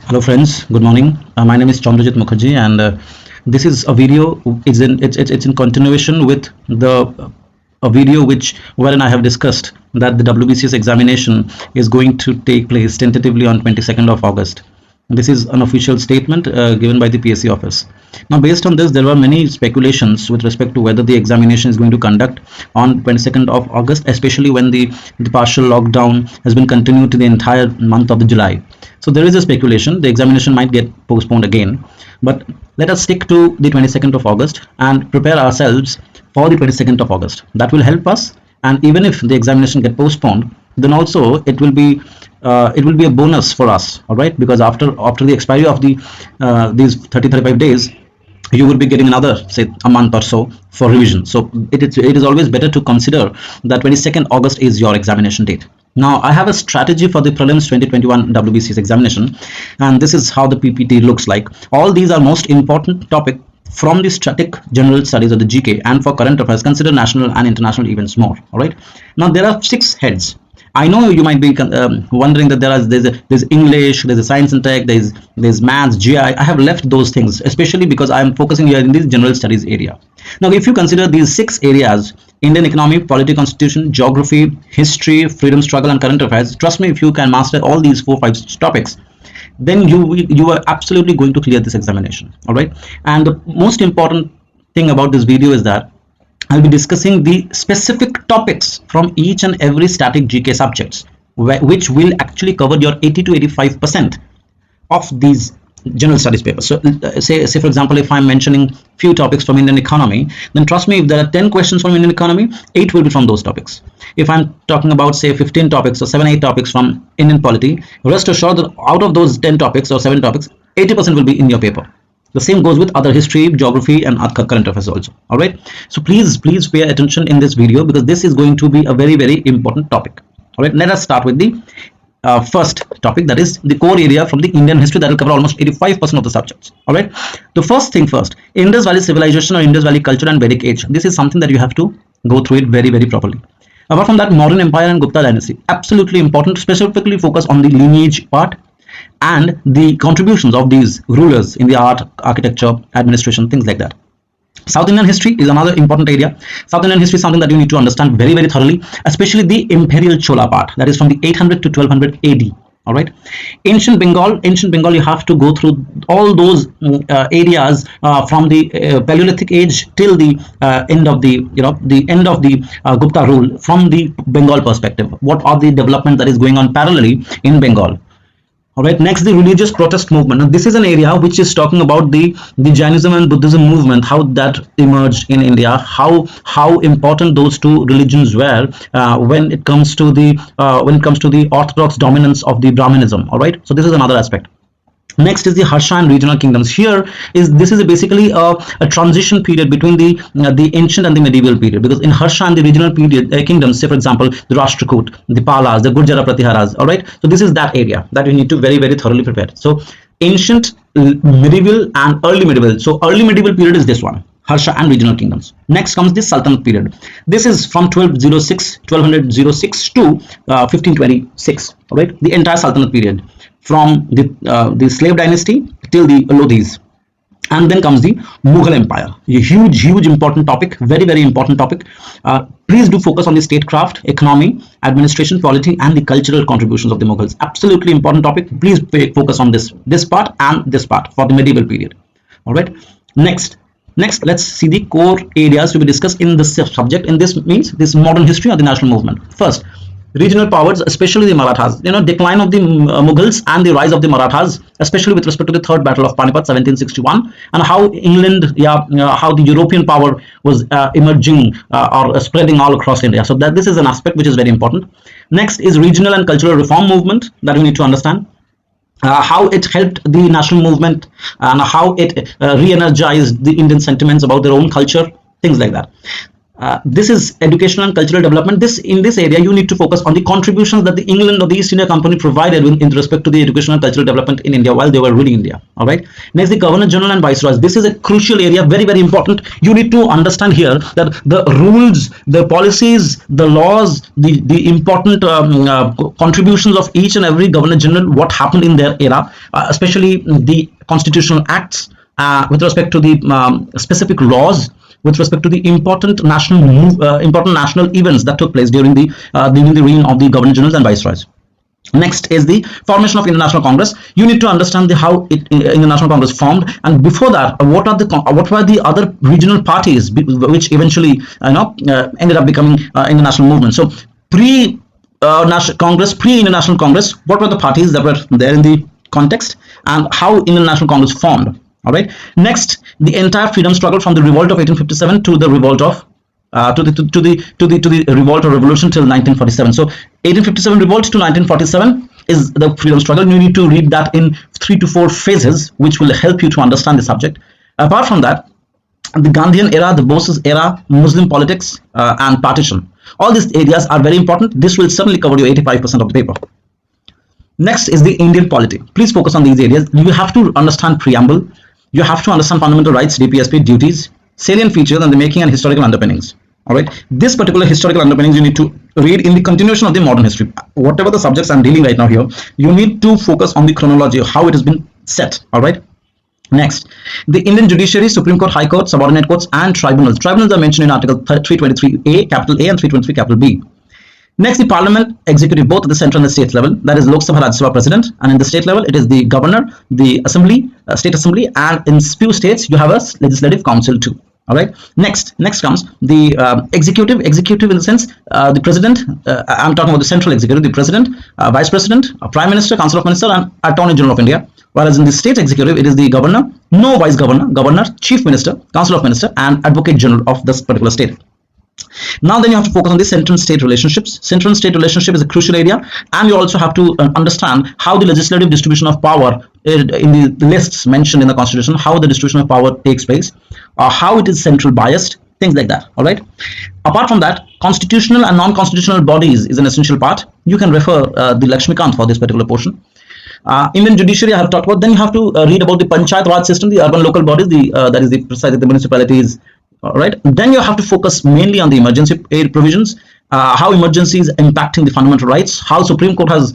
Hello friends, good morning. My name is Chandrajit Mukherjee, and this is a video. It's in continuation with a video wherein I have discussed that the WBCS examination is going to take place tentatively on 22nd of August. This is an official statement given by the PSC office. Now, based on this, there were many speculations with respect to whether the examination is going to conduct on 22nd of August, especially when the partial lockdown has been continued to the entire month of July. So there is a speculation the examination might get postponed again, but let us stick to the 22nd of August and prepare ourselves for the 22nd of August. That will help us, and even if the examination get postponed, then also it will be a bonus for us, all right, because after the expiry of these 30-35 days, you will be getting another, say, a month or so for revision. So it is always better to consider that 22nd August is your examination date. Now, I have a strategy for the prelims 2021 WBCS examination, and this is how the PPT looks like. All these are most important topic from the static general studies of the GK, and for current affairs, consider national and international events more. All right. Now, there are 6 heads. I know you might be wondering that there's English, there's a science and tech, there's maths, GI. I have left those things, especially because I am focusing here in this general studies area. Now, if you consider these 6 areas: Indian economy, polity, constitution, geography, history, freedom struggle, and current affairs, trust me, if you can master all these 4-5 topics, then you are absolutely going to clear this examination. All right. And the most important thing about this video is that I'll be discussing the specific topics from each and every static GK subjects, which will actually cover your 80 to 85% of these general studies papers. So say for example, if I'm mentioning few topics from Indian economy, then trust me, if there are 10 questions from Indian economy, 8 will be from those topics. If I'm talking about, say, 15 topics or 7-8 topics from Indian polity, rest assured that out of those 10 topics or 7 topics, 80% will be in your paper. The same goes with other history, geography, and current affairs also. All right. So please pay attention in this video, because this is going to be a very, very important topic. All right. Let us start with the first topic, that is the core area from the Indian history, that will cover almost 85% of the subjects. All right. The first thing first, Indus Valley civilization or Indus Valley culture and Vedic age. This is something that you have to go through it very, very properly. Apart from that, modern empire and Gupta dynasty, absolutely important. Specifically focus on the lineage part and the contributions of these rulers in the art, architecture, administration, things like that. South Indian history is another important area. South Indian history is something that you need to understand very, very thoroughly, especially the imperial Chola part, that is from the 800 to 1200 AD. All right. Ancient Bengal, you have to go through all those areas from the Paleolithic age till the end of the Gupta rule, from the Bengal perspective. What are the development that is going on parallelly in Bengal? All right. Next, the religious protest movement. Now, this is an area which is talking about the Jainism and Buddhism movement, how that emerged in India, how important those two religions were when it comes to the orthodox dominance of the Brahmanism. All right. So this is another aspect. Next is the Harsha and regional kingdoms. This is basically a transition period between the ancient and the medieval period, because in Harsha and the regional period kingdoms, say for example the Rashtrakoot, the Palas, the Gurjara Pratiharas. All right. So this is that area that you need to very, very thoroughly prepare. So ancient, medieval, and early medieval. So early medieval period is this one, Harsha and regional kingdoms. Next comes the Sultanate period. This is from 1206 to 1526. All right, the entire Sultanate period, from the slave dynasty till the Lodhis. And then comes the Mughal Empire, a huge important topic, very, very important topic. Please do focus on the statecraft, economy, administration, polity, and the cultural contributions of the Mughals. Absolutely important topic. Please focus on this part and this part for the medieval period. All right. Next, let's see the core areas to be discussed in this subject. In this means this modern history of the national movement. First, regional powers, especially the Marathas. Decline of the Mughals and the rise of the Marathas, especially with respect to the Third Battle of Panipat, 1761, and how England, how the European power was emerging or spreading all across India. So this is an aspect which is very important. Next is regional and cultural reform movement that we need to understand. How it helped the national movement and how it re-energized the Indian sentiments about their own culture, things like that. This is educational and cultural development. In this area, you need to focus on the contributions that the England or the East India Company provided in respect to the educational and cultural development in India while they were ruling India. All right. Next, the Governor General and Viceroys. This is a crucial area, very, very important. You need to understand here that the rules, the policies, the laws, the important contributions of each and every Governor General, what happened in their era, especially the constitutional acts with respect to the specific laws, with respect to the important national events that took place during the reign of the Governor Generals and Viceroys. Next is the formation of International Congress. You need to understand how International Congress formed, and before that, what were the other regional parties which eventually ended up becoming international movement. So pre-National Congress, pre-International Congress, what were the parties that were there in the context, and how International Congress formed. All right. Next, the entire freedom struggle from the revolt of 1857 to the revolt of to the revolt or revolution till 1947. So 1857 revolt to 1947 is the freedom struggle. You need to read that in 3 to 4 phases, which will help you to understand the subject. Apart from that, the Gandhian era, the Bose's era, Muslim politics, and partition. All these areas are very important. This will certainly cover you 85% of the paper. Next is the Indian polity. Please focus on these areas. You have to understand preamble. You have to understand fundamental rights, DPSP, duties, salient features, and the making and historical underpinnings. All right. This particular historical underpinnings you need to read in the continuation of the modern history. Whatever the subjects I'm dealing right now here, you need to focus on the chronology of how it has been set. All right. Next, the Indian judiciary, Supreme Court, High Court, subordinate courts, and tribunals. Tribunals are mentioned in Article 323A, capital A, and 323, capital B. Next, the parliament, executive, both at the central and the state level, that is Lok Sabha, Rajya Sabha president, and in the state level, it is the governor, the assembly, state assembly, and in few states, you have a legislative council too. All right. Next comes the executive in the sense, the president, I'm talking about the central executive, the president, vice president, prime minister, council of ministers, and attorney general of India. Whereas in the state executive, it is the governor, no vice governor, governor, chief minister, council of minister, and advocate general of this particular state. Now then you have to focus on the central state relationships. Central state relationship is a crucial area, and you also have to understand how the legislative distribution of power in the lists mentioned in the constitution, how the distribution of power takes place, how it is central biased, things like that. All right. Apart from that, constitutional and non-constitutional bodies is an essential part. You can refer the Lakshmikant for this particular portion. Indian judiciary I have talked about. Then you have to read about the Panchayat Raj system, the urban local bodies, that is precisely the municipalities. All right. Then you have to focus mainly on the emergency aid provisions, how emergency is impacting the fundamental rights, how Supreme Court has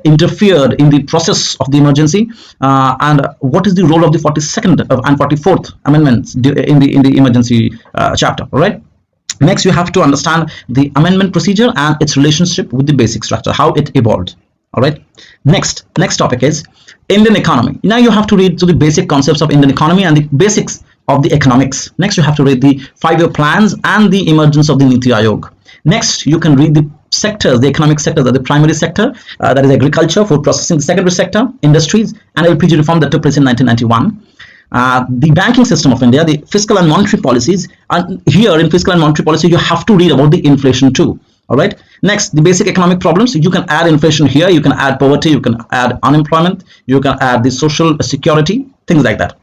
interfered in the process of the emergency, and what is the role of the 42nd and 44th amendments in the emergency chapter. All right. Next, you have to understand the amendment procedure and its relationship with the basic structure, how it evolved. All right. Next topic is Indian economy. Now you have to read through the basic concepts of Indian economy and the basics of the economics. Next, you have to read the 5-year plans and the emergence of the Niti Aayog. Next, you can read the sectors, the economic sectors, the primary sector, that is agriculture, food processing, the secondary sector, industries, and LPG reform that took place in 1991. The banking system of India, the fiscal and monetary policies, and here in fiscal and monetary policy, you have to read about the inflation too. All right. Next, the basic economic problems. You can add inflation here. You can add poverty. You can add unemployment. You can add the social security, things like that.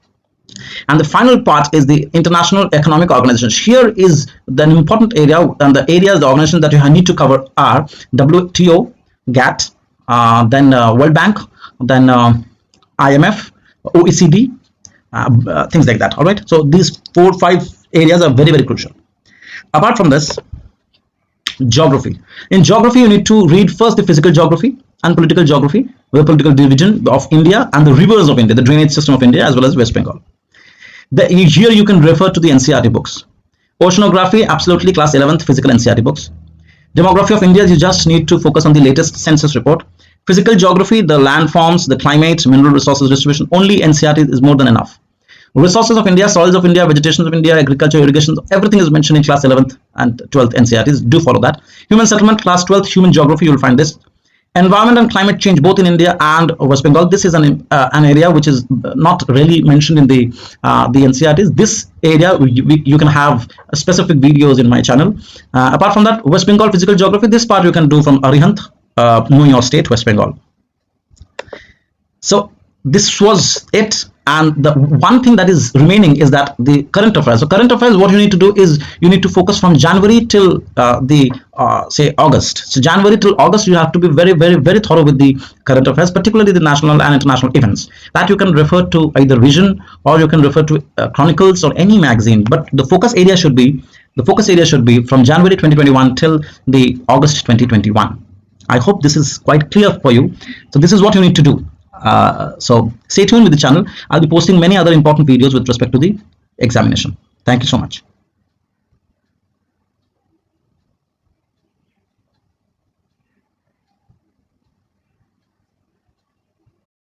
And the final part is the international economic organizations. Here is the important area, and the areas, the organizations that you need to cover are WTO, GATT, then World Bank, then IMF, OECD, things like that. All right. So these 4-5 areas are very, very crucial. Apart from this, geography. In geography, you need to read first the physical geography and political geography, the political division of India and the rivers of India, the drainage system of India, as well as West Bengal. Here you can refer to the NCERT books. Oceanography, absolutely class 11th physical NCERT books. Demography of India, you just need to focus on the latest census report. Physical geography, the landforms, the climate, mineral resources distribution, only NCERT is more than enough. Resources of India, soils of India, vegetation of India, agriculture, irrigation, everything is mentioned in class 11th and 12th NCERTs. Do follow that. Human settlement, class 12th, human geography, you will find this. Environment and climate change, both in India and West Bengal. This is an area which is not really mentioned in the NCERTs. This area, you can have specific videos in my channel. Apart from that, West Bengal physical geography, this part you can do from Arihant, knowing your state, West Bengal. So this was it. and the one thing that is remaining is that the current affairs. So current affairs, what you need to do is you need to focus from January till say August. So January till August, you have to be very thorough with the current affairs, particularly the national and international events. That you can refer to either Vision, or you can refer to Chronicles or any magazine. But the focus area should be from January 2021 till the August 2021. I hope this is quite clear for you. So this is what you need to do. So stay tuned with the channel. I'll be posting many other important videos with respect to the examination. Thank you so much.